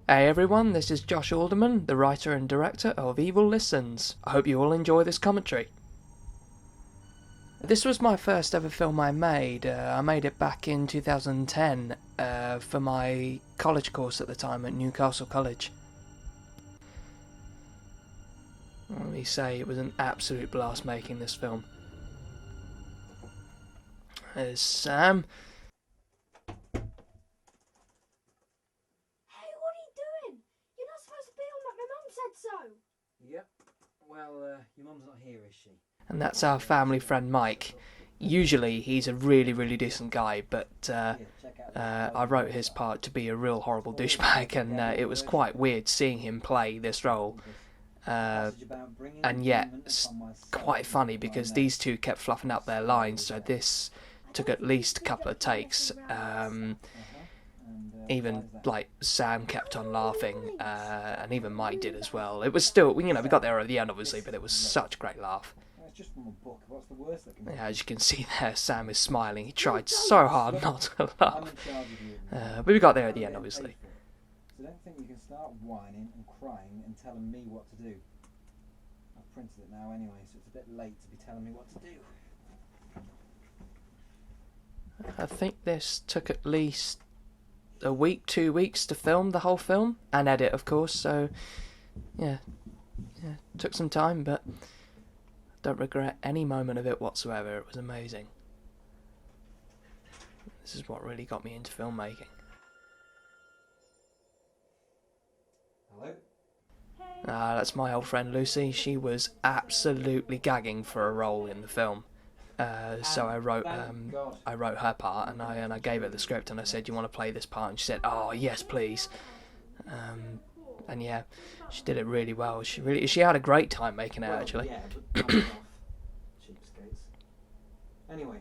Hey everyone, this is Josh Alderman, the writer and director of Evil Listens. I hope you all enjoy this commentary. This was my first ever film I made. I made it back in 2010 for my college course at the time at Newcastle College. Let me say, it was an absolute blast making this film. There's Sam. Yep. Well, your mum's not here, is she? And that's our family friend Mike. Usually he's a really decent guy, but I wrote his part to be a real horrible douchebag, and it was quite weird seeing him play this role. And yet, it's quite funny because these two kept fluffing up their lines, so this took at least a couple of takes. Even like Sam kept on laughing, and even Mike did as well. It was still, we got there at the end obviously, but it was such a great laugh. It's just from a book. What's the worst that can Yeah, as you can see there, Sam is smiling. He tried so hard not to laugh, but we got there at the end obviously. So don't think you can start whining and crying and telling me what to do. I've printed it now anyway, so it's a bit late to be telling me what to do. I think this took at least a week, 2 weeks to film the whole film and edit, of course. So, yeah, took some time, but don't regret any moment of it whatsoever. It was amazing. This is what really got me into filmmaking. Hello? That's my old friend Lucy. She was absolutely gagging for a role in the film. So I wrote her part, and I gave her the script, and I said, "You want to play this part?" And she said, "Oh yes, please." And yeah, she did it really well. She had a great time making it, actually. Yeah, but off, cheapskates. Anyway,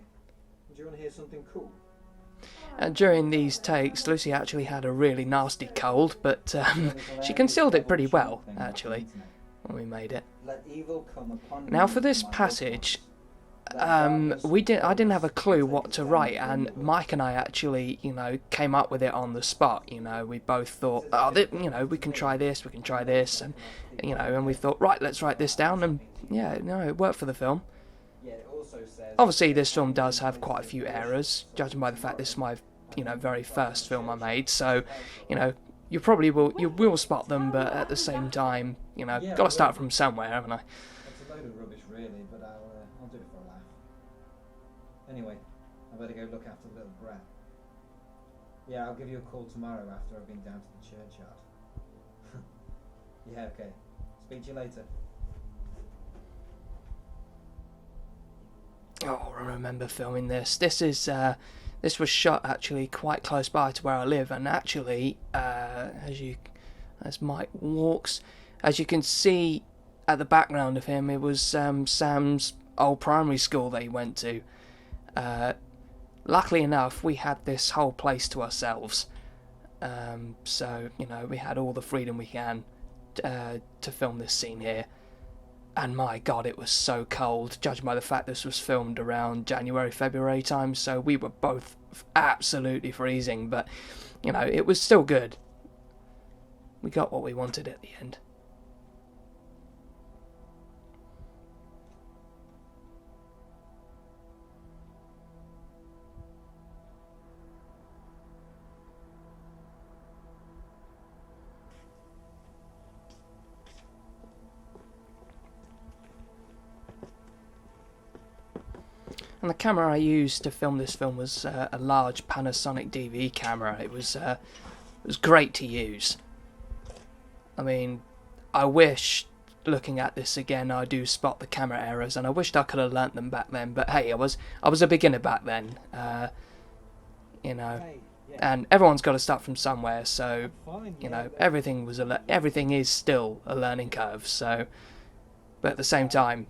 do you want to hear something cool? And during these takes, Lucy actually had a really nasty cold, but she concealed it pretty well, actually, when we made it. Let evil come upon Now for this passage, I didn't have a clue what to write, and Mike and I actually, came up with it on the spot. We both thought, we can try this, and and we thought, right, let's write this down, and it worked for the film. Obviously, this film does have quite a few errors, judging by the fact this is my, very first film I made. So, you will spot them, but at the same time, got to start from somewhere, haven't I? It's a load of rubbish, really, but I'll do it for a laugh. Anyway, I better go look after the little brat. Yeah, I'll give you a call tomorrow after I've been down to the churchyard. Yeah, okay. Speak to you later. Oh, I remember filming this. This was shot actually quite close by to where I live, and actually, as Mike walks, as you can see at the background of him, it was Sam's old primary school that he went to. Luckily enough, we had this whole place to ourselves, so we had all the freedom we can to film this scene here. And my God, it was so cold, judging by the fact this was filmed around January, February time, so we were both absolutely freezing, but, it was still good. We got what we wanted at the end. And the camera I used to film this film was a large Panasonic DV camera. It was great to use. I mean, I wish, looking at this again, I do spot the camera errors, and I wished I could have learnt them back then. But hey, I was a beginner back then, and everyone's got to start from somewhere. So everything is still a learning curve. So, but at the same time,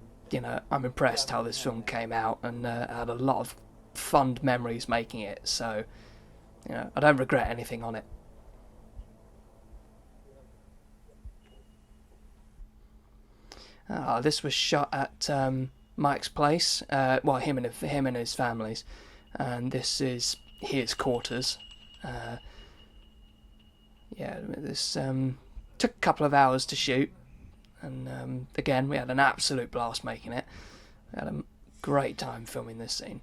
I'm impressed how this film came out, and I had a lot of fond memories making it, so, I don't regret anything on it. This was shot at Mike's place, him and his family's, and this is his quarters. yeah, this took a couple of hours to shoot, and again we had an absolute blast making it. We had a great time filming this scene.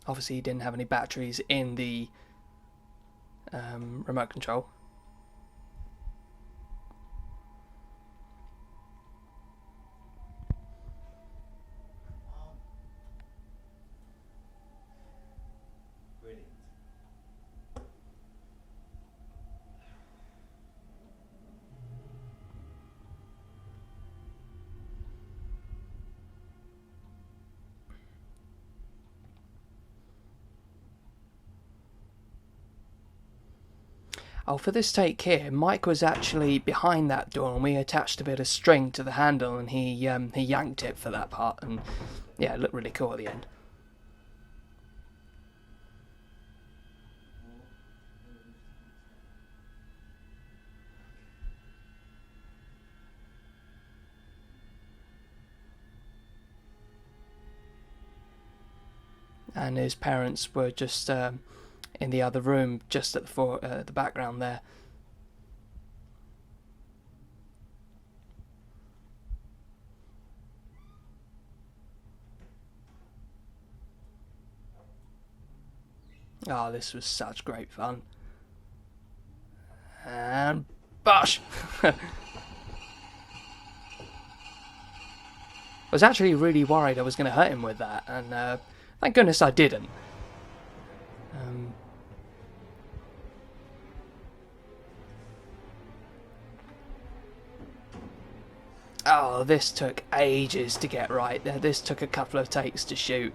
Obviously, he didn't have any batteries in the remote control. Brilliant. Oh, for this take here, Mike was actually behind that door, and we attached a bit of string to the handle, and he yanked it for that part, and yeah, it looked really cool at the end. And his parents were just in the other room, just at the background there. Oh, this was such great fun. And bosh! I was actually really worried I was going to hurt him with that, and thank goodness I didn't. Oh, this took ages to get right. This took a couple of takes to shoot.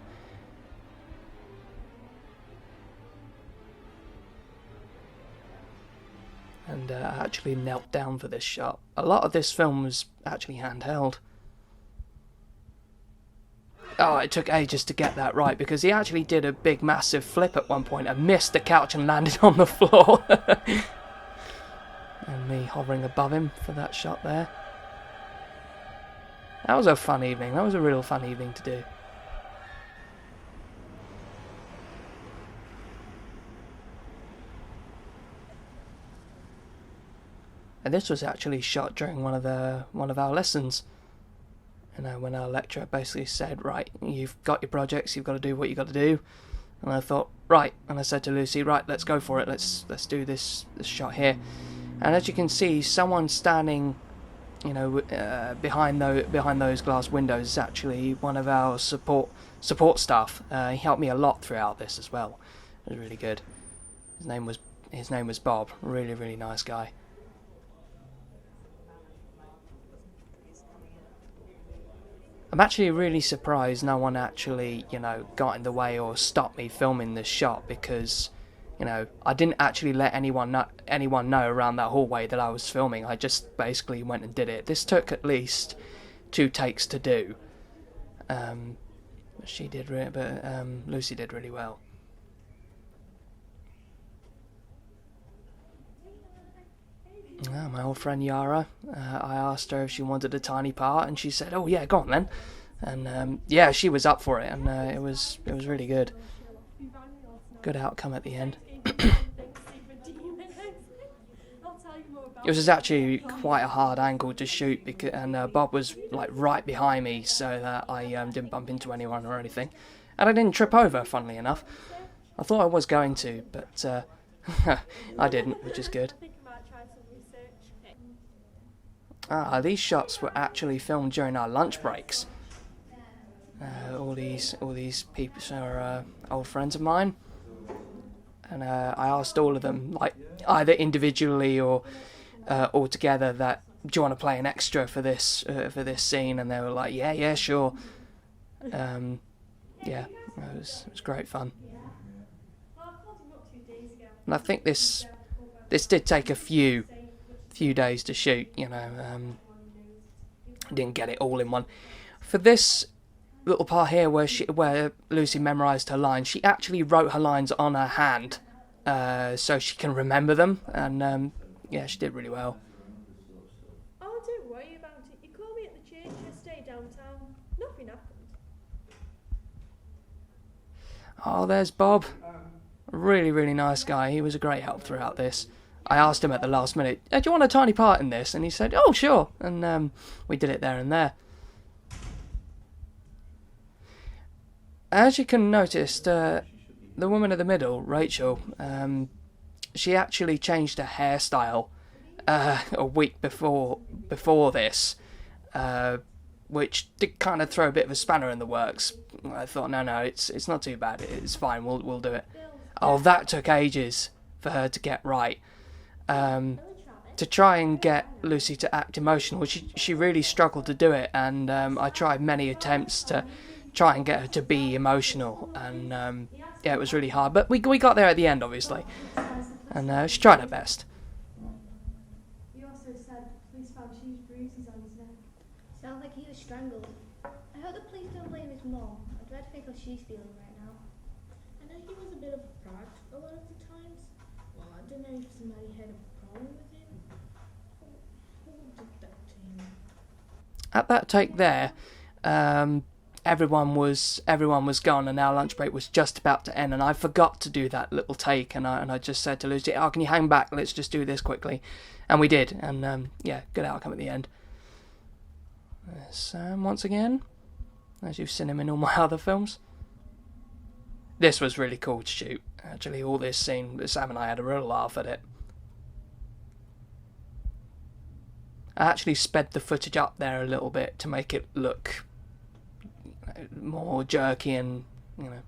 And I actually knelt down for this shot. A lot of this film was actually handheld. Oh, it took ages to get that right, because he actually did a big massive flip at one point and missed the couch and landed on the floor. And me hovering above him for that shot there. That was a fun evening. That was a real fun evening to do. And this was actually shot during one of our lessons. And when our lecturer basically said, right, you've got your projects, you've got to do what you've got to do. And I thought, right, and I said to Lucy, right, let's go for it. Let's do this shot here. And as you can see, someone standing, you know, behind those glass windows is actually one of our support staff. He helped me a lot throughout this as well. It was really good. His name was Bob. Really, really nice guy. I'm actually really surprised no one actually, you know, got in the way or stopped me filming this shot, because, you know, I didn't actually let anyone know around that hallway that I was filming. I just basically went and did it. This took at least 2 takes to do. Lucy did really well. My old friend Yara, I asked her if she wanted a tiny part, and she said, "Oh yeah, go on then." And yeah, she was up for it, and it was really good. Good outcome at the end. It was actually quite a hard angle to shoot, and Bob was like right behind me, so that I didn't bump into anyone or anything, and I didn't trip over. Funnily enough, I thought I was going to, but I didn't, which is good. These shots were actually filmed during our lunch breaks. All these people are old friends of mine, and I asked all of them, like either individually or all together, that do you want to play an extra for this scene, and they were like, yeah, sure. Yeah, it was great fun. And I think this did take a few days to shoot, you know. Didn't get it all in one. For this little part here where Lucy memorised her lines, she actually wrote her lines on her hand, so she can remember them, and yeah, she did really well. Oh, don't worry about it. You called me at the church yesterday downtown. Nothing happened. Oh, there's Bob. Really, really nice guy. He was a great help throughout this. I asked him at the last minute, do you want a tiny part in this? And he said, oh, sure. And we did it there and there. As you can notice, the woman in the middle, Rachel, she actually changed her hairstyle a week before this, which did kind of throw a bit of a spanner in the works. I thought, no, it's not too bad. It's fine. We'll do it. Oh, that took ages for her to get right. To try and get Lucy to act emotional, she really struggled to do it, and I tried many attempts to try and get her to be emotional, and yeah, it was really hard, but we got there at the end, obviously, and she tried her best. He also said the police found huge bruises on his neck. Sounds like he was strangled. I hope the police don't blame his mom. I dread to think how she's feeling right now. I know he was a bit of a brat a lot of the times. Well, I don't know if somebody had a problem with him. Who did that to him? At that take there, everyone was gone, and our lunch break was just about to end, and I forgot to do that little take, and I just said to Lucy, oh, can you hang back, let's just do this quickly, and we did, and yeah, good outcome at the end. There's Sam once again, as you've seen him in all my other films. This was really cool to shoot, actually. All this scene, Sam and I had a real laugh at it. I actually sped the footage up there a little bit to make it look more jerky and, you know.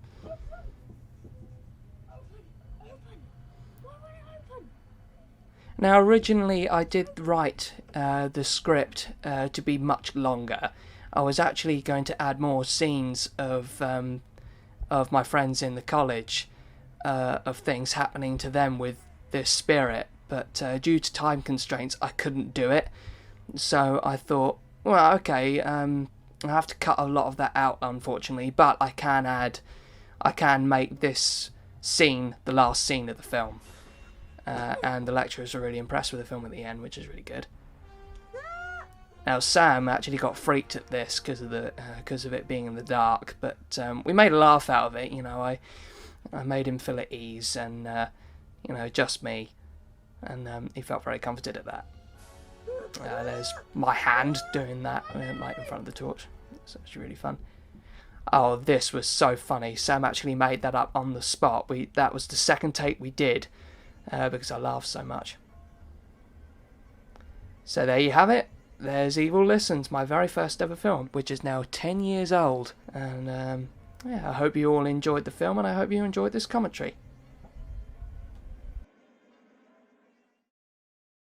Now, originally I did write the script to be much longer. I was actually going to add more scenes of my friends in the college, of things happening to them with this spirit, but due to time constraints I couldn't do it. So I thought, well, okay, I have to cut a lot of that out, unfortunately, but I can make this scene the last scene of the film. And the lecturers were really impressed with the film at the end, which is really good. Now, Sam actually got freaked at this because of it being in the dark, but we made a laugh out of it. You know, I made him feel at ease, and you know, just me, and he felt very comforted at that. There's my hand doing that, like in front of the torch. So it's really fun. Oh, this was so funny. Sam actually made that up on the spot. That was the second take we did, because I laughed so much. So there you have it. There's Evil Listens, my very first ever film, which is now 10 years old. And yeah, I hope you all enjoyed the film, and I hope you enjoyed this commentary.